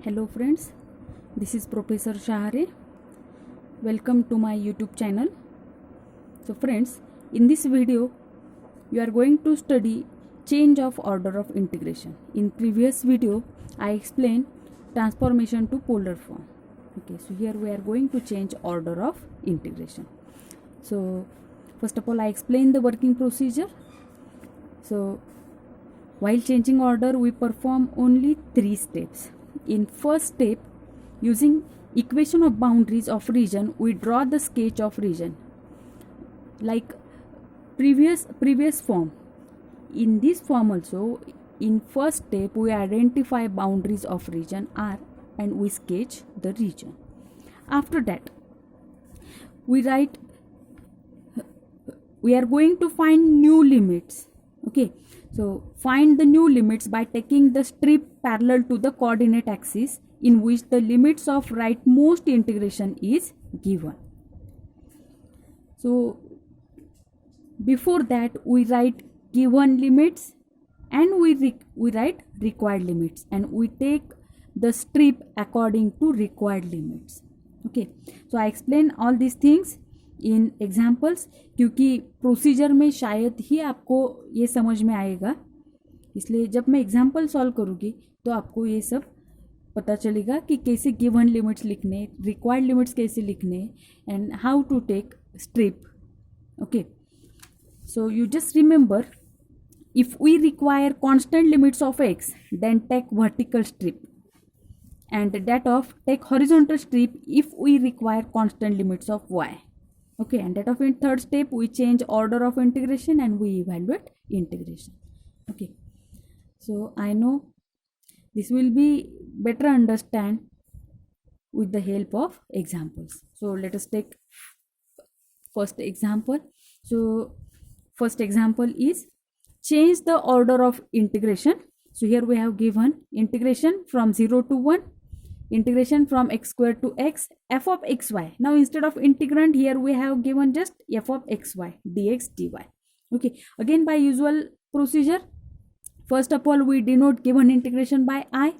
Hello friends, this is Professor Shahare. Welcome to my YouTube channel. So friends, in this video you are going to study change of order of integration. In previous video I explained transformation to polar form. Okay, so here we are going to change order of integration. So first of all I explain the working procedure. So while changing order we perform only 3 steps. In first step, using equation of boundaries of region, we draw the sketch of region like previous form. In this form also, in first step we identify boundaries of region R and we sketch the region. After that we are going to find new limits. Okay, so find the new limits by taking the strip parallel to the coordinate axis in which the limits of rightmost integration is given. So before that we write given limits and we write required limits and we take the strip according to required limits. Okay, so I explain all these things in examples क्योंकि procedure में शायद ही आपको ये समझ में आएगा, इसलिए जब मैं एग्जाम्पल सॉल्व करूँगी तो आपको ये सब पता चलेगा कि कैसे गिवन लिमिट्स लिखने, रिक्वायर्ड लिमिट्स कैसे लिखने and how to take strip. Okay, so you just remember, if we require constant limits of x, then take vertical strip, and that of take horizontal strip if we require constant limits of y. Okay, and that of in third step we change order of integration and we evaluate integration. Okay, so I know this will be better understand with the help of examples. So let us take first example. So first example is change the order of integration. So here we have given integration from 0 to 1, integration from x square to x, f of xy. Now instead of integrand here we have given just f of xy dx dy. Okay, again by usual procedure, first of all we denote given integration by I,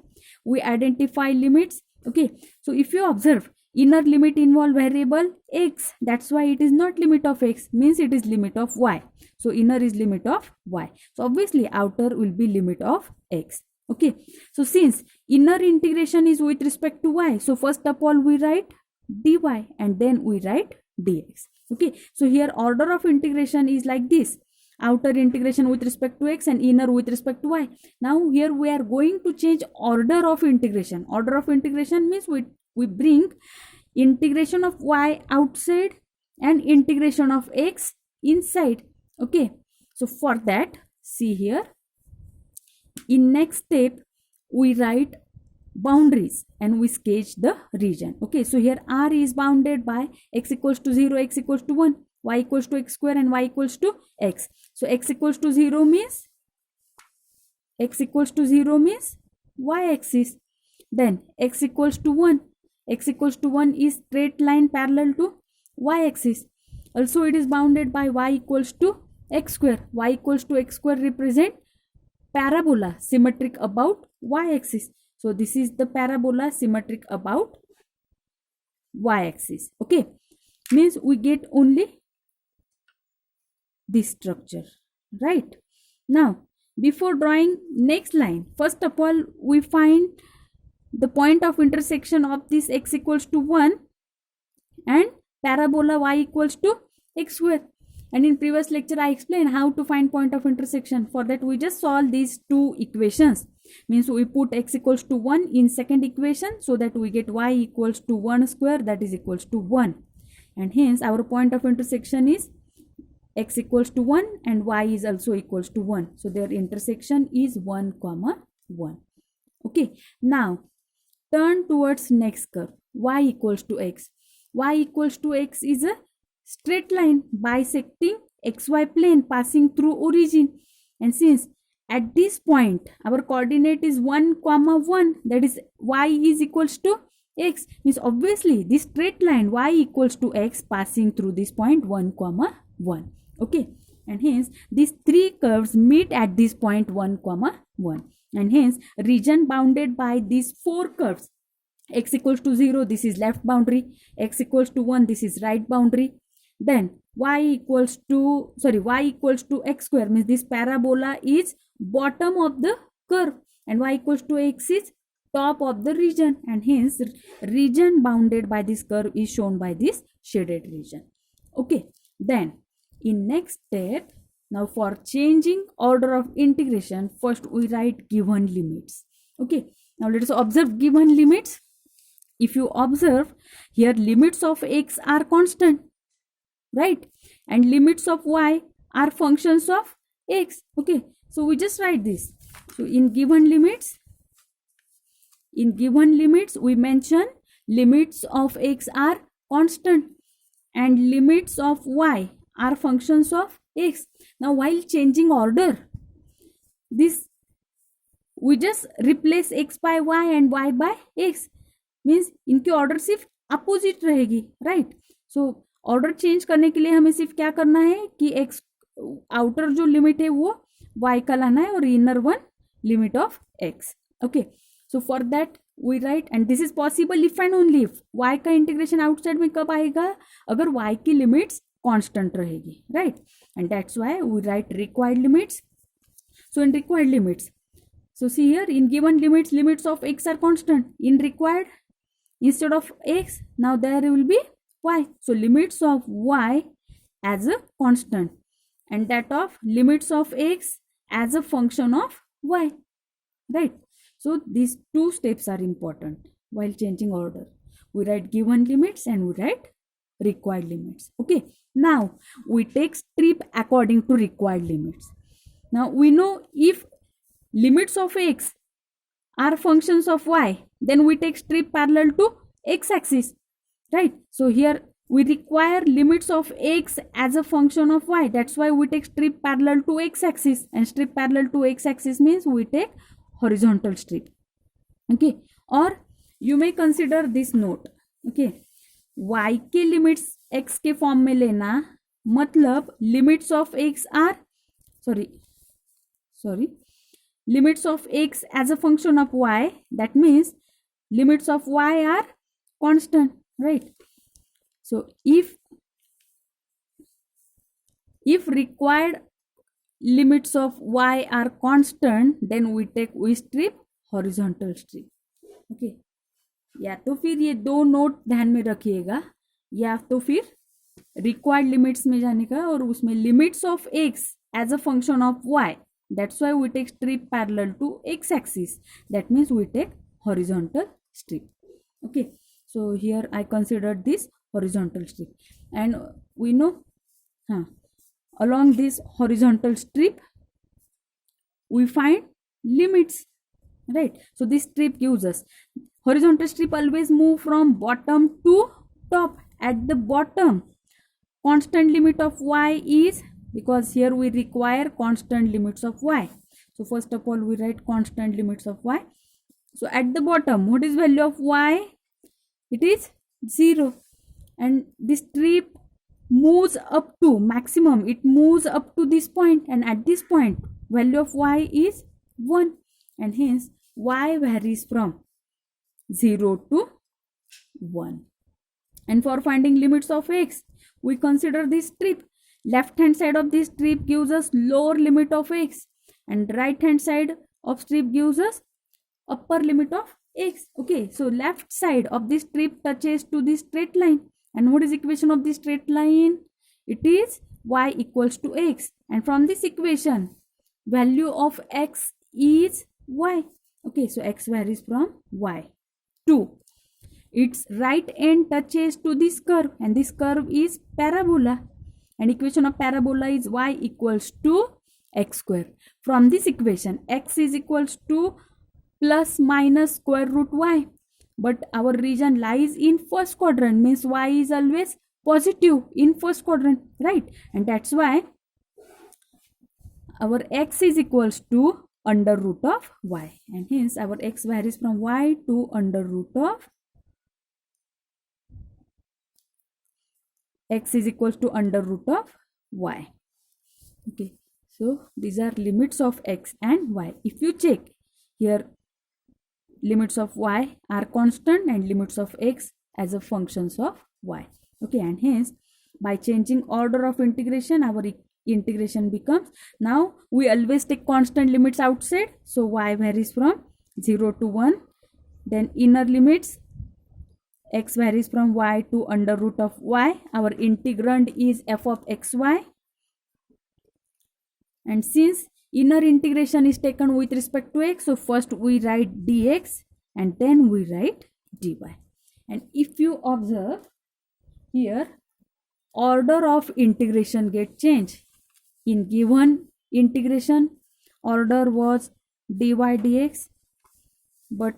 we identify limits. Okay, so if you observe, inner limit involve variable x, that's why it is not limit of x, means it is limit of y. So inner is limit of y, so obviously outer will be limit of x. Okay, so since inner integration is with respect to y, so first of all we write dy and then we write dx. Okay, so here order of integration is like this: outer integration with respect to x and inner with respect to y. Now here we are going to change order of integration. Order of integration means we bring integration of y outside and integration of x inside. Okay, so for that, see here, in next step we write boundaries and we sketch the region. Okay, so here R is bounded by x equals to 0, x equals to 1, y equals to x square and y equals to x. So x equals to 0 means y axis. Then x equals to 1, x equals to 1 is straight line parallel to y axis. Also it is bounded by y equals to x square. Y equals to x square represent parabola symmetric about y axis. So this is the parabola symmetric about y axis. Okay, means we get only this structure, right? Now before drawing next line, first of all we find the point of intersection of this x equals to 1 and parabola y equals to x square. And in previous lecture I explained how to find point of intersection. For that we just solve these two equations, means we put x equals to 1 in second equation so that we get y equals to 1 square, that is equals to 1, and hence our point of intersection is x equals to 1 and y is also equals to 1. So their intersection is 1 comma 1. Okay, now turn towards next curve, y equals to x. Y equals to x is a straight line bisecting xy plane passing through origin, and since at this point our coordinate is 1 comma 1, that is y is equals to x, means obviously this straight line y equals to x passing through this point 1 comma 1. Okay, and hence these three curves meet at this point 1 comma 1. and hence region bounded by these four curves. X equals to 0, this is left boundary. X equals to 1, this is right boundary. Then y equals to x square, means this parabola is bottom of the curve, and y equals to x is top of the region, and hence region bounded by this curve is shown by this shaded region. Okay, then in next step, now for changing order of integration, first we write given limits. Okay, now let us observe given limits. If you observe here, limits of x are constant, right, and limits of y are functions of x. Okay, so we just write this. So in given limits we mention limits of x are constant and limits of y are functions of x. Now while changing order, this we just replace x by y and y by x, means इनकी order सिर्फ opposite रहेगी, right. So order change करने के लिए हमें सिर्फ क्या करना है कि एक्स आउटर जो लिमिट है वो y का लाना है और inner one limit of x. Okay, so for that we write, and this is possible if and only if y का इंटीग्रेशन आउटसाइड में कब आएगा, अगर y की लिमिट्स कांस्टेंट रहेगी, right. And that's why we write required limits. So in required limits, so see here, in given limits, limits of x are constant. In required, instead of x, now there will be y. So limits of y as a constant and that of limits of x as a function of y, right. So these two steps are important while changing order. We write given limits and we write required limits. Okay, now we take strip according to required limits. Now we know if limits of x are functions of y, then we take strip parallel to x axis, right. So here we require limits of x as a function of y, that's why we take strip parallel to x axis, and strip parallel to x axis means we take horizontal strip. Okay, or you may consider this note. Okay, y के limits x के form में लेना, मतलब limits of x are sorry limits of x as a function of y, that means limits of y are constant, right. So if required limits of y are constant, then we strip horizontal strip. Okay, या तो फिर ये दो note ध्यान में रखिएगा, या तो फिर रिक्वायर्ड लिमिट्स में जाने का और उसमें limits of x as a function of y, that's why we take strip parallel to x axis, that means we take horizontal strip. Okay, so here I considered this horizontal strip, and we know along this horizontal strip we find limits, right. So this strip gives us, horizontal strip always move from bottom to top. At the bottom, constant limit of y is, because here we require constant limits of y, so first of all we write constant limits of y. So at the bottom, what is value of y? It is 0, and this strip moves up to maximum, it moves up to this point, and at this point value of y is 1, and hence y varies from 0 to 1. And for finding limits of x, we consider this strip. Left hand side of this strip gives us lower limit of x, and right hand side of strip gives us upper limit of x. Okay, so left side of this strip touches to this straight line, and what is equation of this straight line? It is y equals to x, and from this equation value of x is y. Okay, so x varies from y. 2, its right end touches to this curve, and this curve is parabola, and equation of parabola is y equals to x square. From this equation, x is equals to plus minus square root y, but our region lies in first quadrant, means y is always positive in first quadrant, right. And that's why our x is equals to under root of y, and hence our x varies from y to under root of x is equals to under root of y. Okay, so these are limits of x and y. If you check, here limits of y are constant and limits of x as a functions of y. Okay, and hence by changing order of integration, our integration becomes, now we always take constant limits outside, so y varies from 0 to 1. Then inner limits, x varies from y to under root of y. Our integrand is f of xy, and since inner integration is taken with respect to x, so first we write dx and then we write dy. And if you observe here, order of integration get changed. In given integration, order was dy dx, but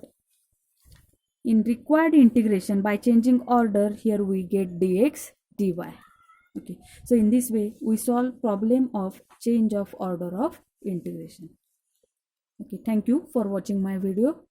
in required integration, by changing order, here we get dx dy. Okay, so in this way we solve problem of change of order of integration. Okay, thank you for watching my video.